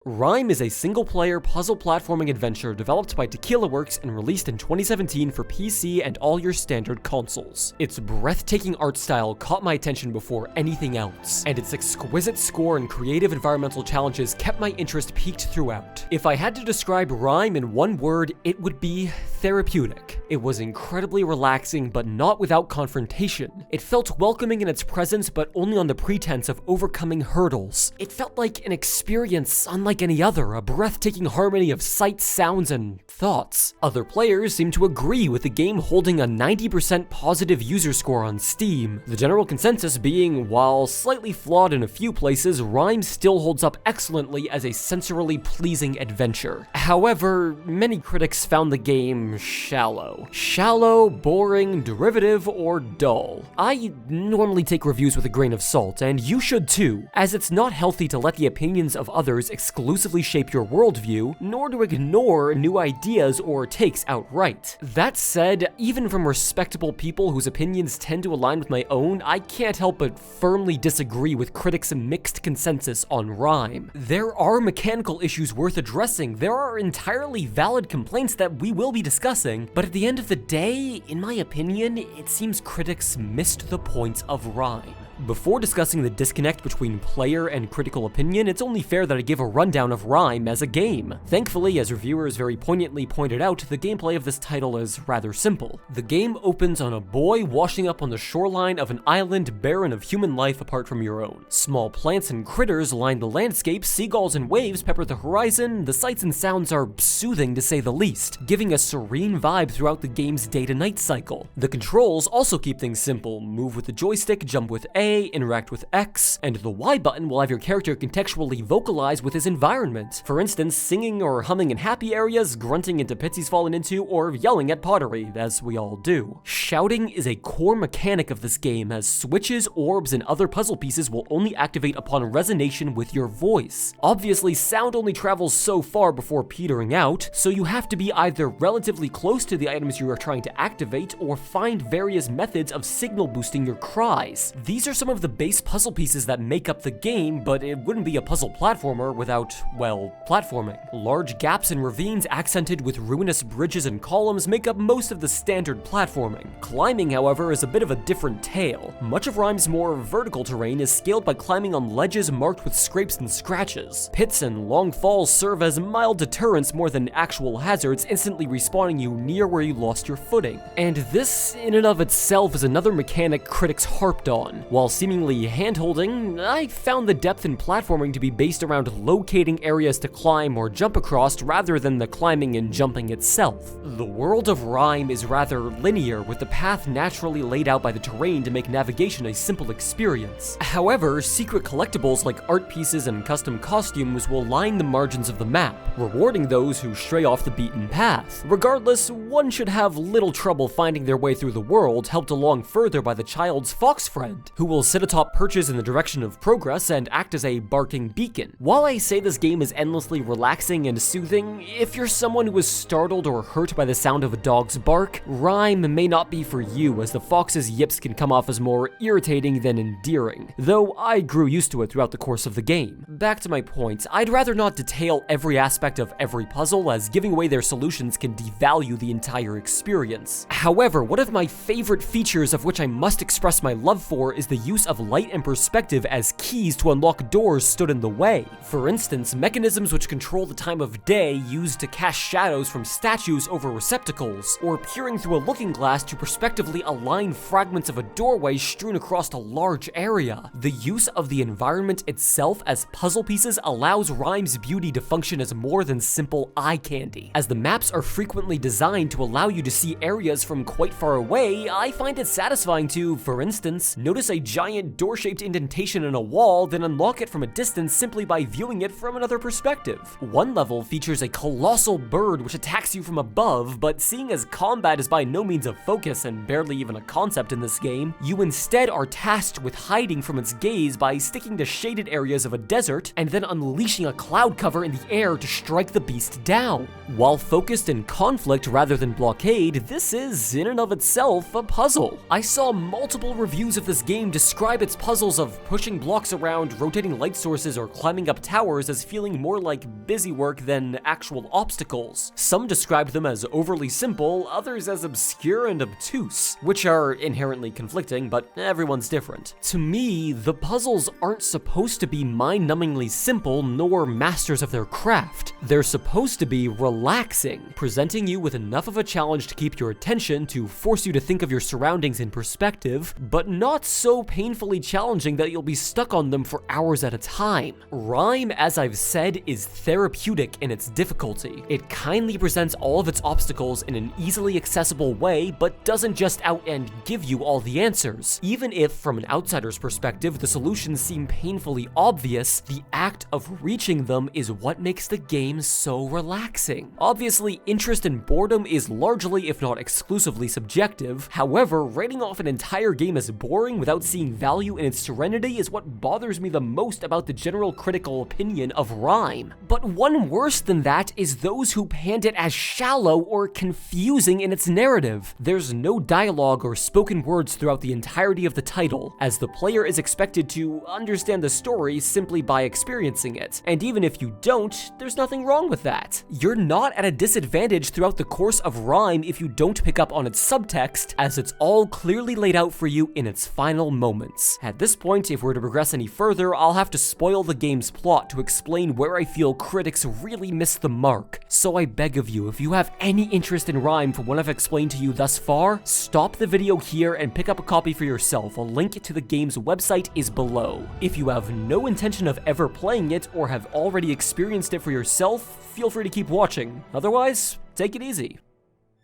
RiME is a single-player puzzle platforming adventure developed by Tequila Works and released in 2017 for PC and all your standard consoles. Its breathtaking art style caught my attention before anything else, and its exquisite score and creative environmental challenges kept my interest peaked throughout. If I had to describe RiME in one word, it would be therapeutic. It was incredibly relaxing, but not without confrontation. It felt welcoming in its presence, but only on the pretense of overcoming hurdles. It felt like an experience unlike any other, a breathtaking harmony of sights, sounds, and thoughts. Other players seem to agree, with the game holding a 90% positive user score on Steam. The general consensus being, while slightly flawed in a few places, RiME still holds up excellently as a sensorily pleasing adventure. However, many critics found the game shallow. Shallow, boring, derivative, or dull. I normally take reviews with a grain of salt, and you should too, as it's not healthy to let the opinions of others exclusively shape your worldview, nor to ignore new ideas or takes outright. That said, even from respectable people whose opinions tend to align with my own, I can't help but firmly disagree with critics' mixed consensus on RiME. There are mechanical issues worth addressing, there are entirely valid complaints that we will be discussing, but at the end of the day, in my opinion, it seems critics missed the point of RiME. Before discussing the disconnect between player and critical opinion, it's only fair that I give a rundown of RiME as a game. Thankfully, as reviewers very poignantly pointed out, the gameplay of this title is rather simple. The game opens on a boy washing up on the shoreline of an island barren of human life apart from your own. Small plants and critters line the landscape, seagulls and waves pepper the horizon, the sights and sounds are soothing to say the least, giving a serene vibe throughout the game's day-to-night cycle. The controls also keep things simple: move with the joystick, jump with A, interact with X, and the Y button will have your character contextually vocalize with his environment. For instance, singing or humming in happy areas, grunting into pits he's fallen into, or yelling at pottery, as we all do. Shouting is a core mechanic of this game, as switches, orbs, and other puzzle pieces will only activate upon resonation with your voice. Obviously, sound only travels so far before petering out, so you have to be either relatively close to the items you are trying to activate, or find various methods of signal boosting your cries. These are some of the base puzzle pieces that make up the game, but it wouldn't be a puzzle platformer without, well, platforming. Large gaps and ravines accented with ruinous bridges and columns make up most of the standard platforming. Climbing, however, is a bit of a different tale. Much of RiME's more vertical terrain is scaled by climbing on ledges marked with scrapes and scratches. Pits and long falls serve as mild deterrents more than actual hazards, instantly respawning you near where you lost your footing. And this, in and of itself, is another mechanic critics harped on. While seemingly hand-holding, I found the depth in platforming to be based around locating areas to climb or jump across rather than the climbing and jumping itself. The world of RiME is rather linear, with the path naturally laid out by the terrain to make navigation a simple experience. However, secret collectibles like art pieces and custom costumes will line the margins of the map, rewarding those who stray off the beaten path. Regardless, one should have little trouble finding their way through the world, helped along further by the child's fox friend, who will sit atop perches in the direction of progress and act as a barking beacon. While I say this game is endlessly relaxing and soothing, if you're someone who is startled or hurt by the sound of a dog's bark, RiME may not be for you, as the fox's yips can come off as more irritating than endearing, though I grew used to it throughout the course of the game. Back to my point, I'd rather not detail every aspect of every puzzle, as giving away their solutions can devalue the entire experience. However, one of my favorite features of which I must express my love for is the use of light and perspective as keys to unlock doors stood in the way. For instance, mechanisms which control the time of day used to cast shadows from statues over receptacles, or peering through a looking glass to prospectively align fragments of a doorway strewn across a large area. The use of the environment itself as puzzle pieces allows RiME's beauty to function as more than simple eye candy. As the maps are frequently designed to allow you to see areas from quite far away, I find it satisfying to, for instance, notice a giant door-shaped indentation in a wall, then unlock it from a distance simply by viewing it from another perspective. One level features a colossal bird which attacks you from above, but seeing as combat is by no means a focus and barely even a concept in this game, you instead are tasked with hiding from its gaze by sticking to shaded areas of a desert and then unleashing a cloud cover in the air to strike the beast down. While focused in conflict rather than blockade, this is, in and of itself, a puzzle. I saw multiple reviews of this game describe its puzzles of pushing blocks around, rotating light sources, or climbing up towers as feeling more like busy work than actual obstacles. Some described them as overly simple, others as obscure and obtuse, which are inherently conflicting, but everyone's different. To me, the puzzles aren't supposed to be mind-numbingly simple nor masters of their craft. They're supposed to be relaxing, presenting you with enough of a challenge to keep your attention, to force you to think of your surroundings in perspective, but not so painfully challenging that you'll be stuck on them for hours at a time. RiME, as I've said, is therapeutic in its difficulty. It kindly presents all of its obstacles in an easily accessible way, but doesn't just out and give you all the answers. Even if, from an outsider's perspective, the solutions seem painfully obvious, the act of reaching them is what makes the game so relaxing. Obviously, interest and boredom is largely, if not exclusively, subjective. However, writing off an entire game as boring without seeing value in its serenity is what bothers me the most about the general critical opinion of RiME. But one worse than that is those who panned it as shallow or confusing in its narrative. There's no dialogue or spoken words throughout the entirety of the title, as the player is expected to understand the story simply by experiencing it. And even if you don't, there's nothing wrong with that. You're not at a disadvantage throughout the course of RiME if you don't pick up on its subtext, as it's all clearly laid out for you in its final moments. At this point, if we're to progress any further, I'll have to spoil the game's plot to explain where I feel critics really missed the mark. So I beg of you, if you have any interest in RiME from what I've explained to you thus far, stop the video here and pick up a copy for yourself. A link to the game's website is below. If you have no intention of ever playing it or have already experienced it for yourself, feel free to keep watching. Otherwise, take it easy.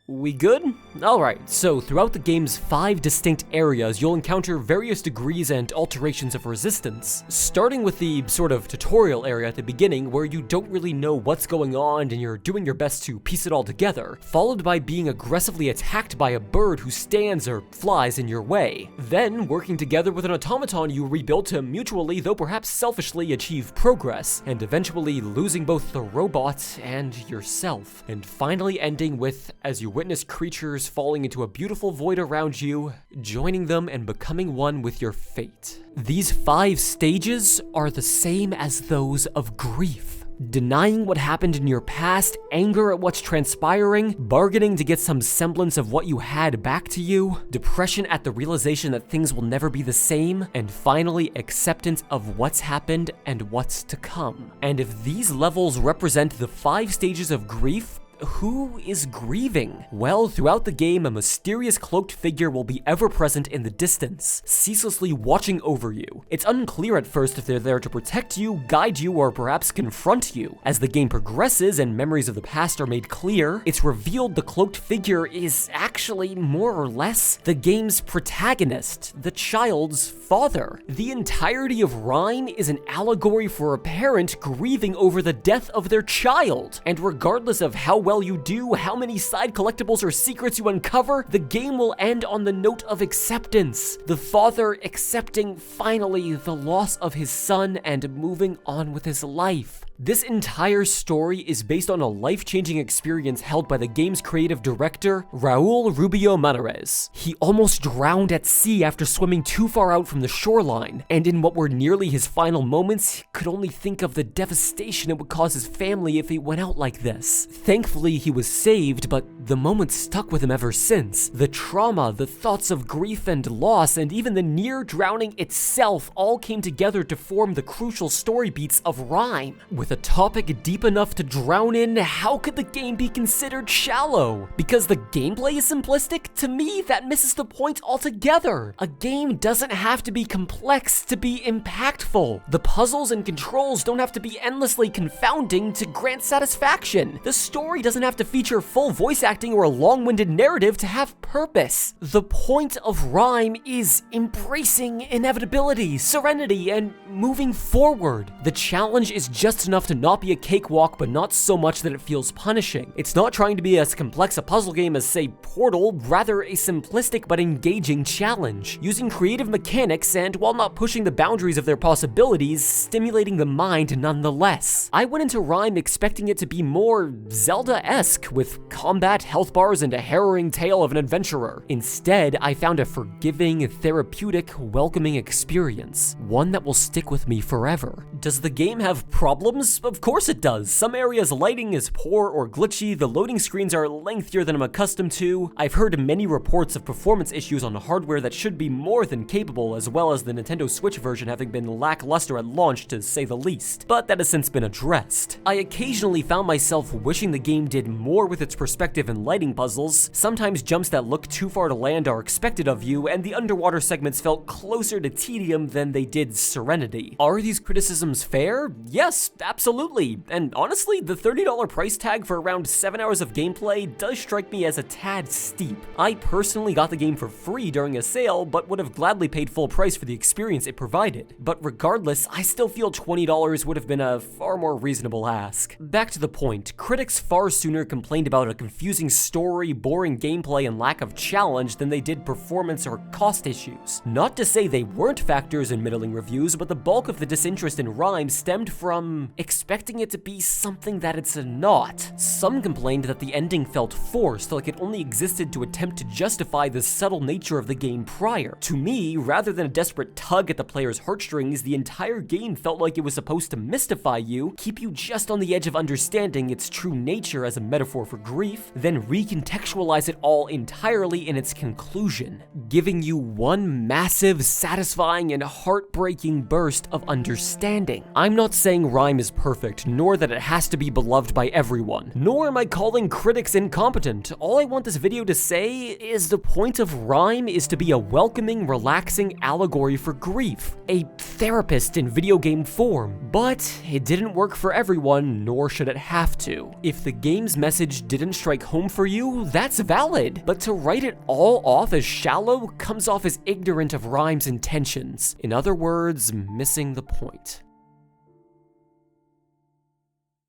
We good? Alright, so throughout the game's 5 distinct areas, you'll encounter various degrees and alterations of resistance, starting with the sort of tutorial area at the beginning where you don't really know what's going on and you're doing your best to piece it all together, followed by being aggressively attacked by a bird who stands or flies in your way. Then, working together with an automaton you rebuild to mutually, though perhaps selfishly, achieve progress, and eventually losing both the robot and yourself, and finally ending with, as you witness creatures falling into a beautiful void around you, joining them and becoming one with your fate. These 5 stages are the same as those of grief. Denying what happened in your past, anger at what's transpiring, bargaining to get some semblance of what you had back to you, depression at the realization that things will never be the same, and finally acceptance of what's happened and what's to come. And if these levels represent the 5 stages of grief, who is grieving? Well, throughout the game, a mysterious cloaked figure will be ever present in the distance, ceaselessly watching over you. It's unclear at first if they're there to protect you, guide you, or perhaps confront you. As the game progresses and memories of the past are made clear, it's revealed the cloaked figure is actually more or less the game's protagonist, the child's father. The entirety of RiME is an allegory for a parent grieving over the death of their child, and regardless of how well you do, how many side collectibles or secrets you uncover, the game will end on the note of acceptance. The father accepting finally the loss of his son and moving on with his life. This entire story is based on a life-changing experience held by the game's creative director, Raul Rubio Manarez. He almost drowned at sea after swimming too far out from the shoreline, and in what were nearly his final moments, he could only think of the devastation it would cause his family if he went out like this. Thankfully, he was saved, but the moment stuck with him ever since. The trauma, the thoughts of grief and loss, and even the near drowning itself all came together to form the crucial story beats of RiME. With a topic deep enough to drown in, how could the game be considered shallow? Because the gameplay is simplistic? To me, that misses the point altogether. A game doesn't have to be complex to be impactful. The puzzles and controls don't have to be endlessly confounding to grant satisfaction. The story doesn't have to feature full voice acting or a long-winded narrative to have purpose. The point of RiME is embracing inevitability, serenity, and moving forward. The challenge is just enough enough to not be a cakewalk, but not so much that it feels punishing. It's not trying to be as complex a puzzle game as, say, Portal, rather a simplistic but engaging challenge, using creative mechanics and, while not pushing the boundaries of their possibilities, stimulating the mind nonetheless. I went into RiME expecting it to be more Zelda-esque, with combat, health bars, and a harrowing tale of an adventurer. Instead, I found a forgiving, therapeutic, welcoming experience, one that will stick with me forever. Does the game have problems? Of course it does. Some areas' lighting is poor or glitchy, the loading screens are lengthier than I'm accustomed to. I've heard many reports of performance issues on hardware that should be more than capable, as well as the Nintendo Switch version having been lackluster at launch, to say the least, but that has since been addressed. I occasionally found myself wishing the game did more with its perspective and lighting puzzles. Sometimes jumps that look too far to land are expected of you, and the underwater segments felt closer to tedium than they did serenity. Are these criticisms fair? Yes, absolutely. And honestly, the $30 price tag for around 7 hours of gameplay does strike me as a tad steep. I personally got the game for free during a sale, but would have gladly paid full price for the experience it provided. But regardless, I still feel $20 would have been a far more reasonable ask. Back to the point, critics far sooner complained about a confusing story, boring gameplay, and lack of challenge than they did performance or cost issues. Not to say they weren't factors in middling reviews, but the bulk of the disinterest in RiME stemmed from expecting it to be something that it's not. Some complained that the ending felt forced, like it only existed to attempt to justify the subtle nature of the game prior. To me, rather than a desperate tug at the player's heartstrings, the entire game felt like it was supposed to mystify you, keep you just on the edge of understanding its true nature as a metaphor for grief, then recontextualize it all entirely in its conclusion, giving you one massive, satisfying, and heartbreaking burst of understanding. I'm not saying RiME is perfect, nor that it has to be beloved by everyone, nor am I calling critics incompetent. All I want this video to say is the point of RiME is to be a welcoming, relaxing allegory for grief, a therapist in video game form, but it didn't work for everyone, nor should it have to. If the game's message didn't strike home for you, that's valid, but to write it all off as shallow comes off as ignorant of RiME's intentions. In other words, missing the point.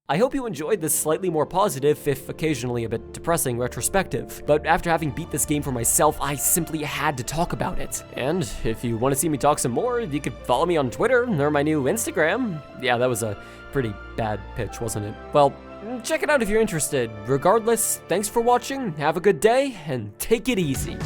I hope you enjoyed this slightly more positive, if occasionally a bit depressing, retrospective, but after having beat this game for myself, I simply had to talk about it. And if you want to see me talk some more, you could follow me on Twitter or my new Instagram. Yeah, that was a pretty bad pitch, wasn't it? Well, check it out if you're interested. Regardless, thanks for watching, have a good day, and take it easy.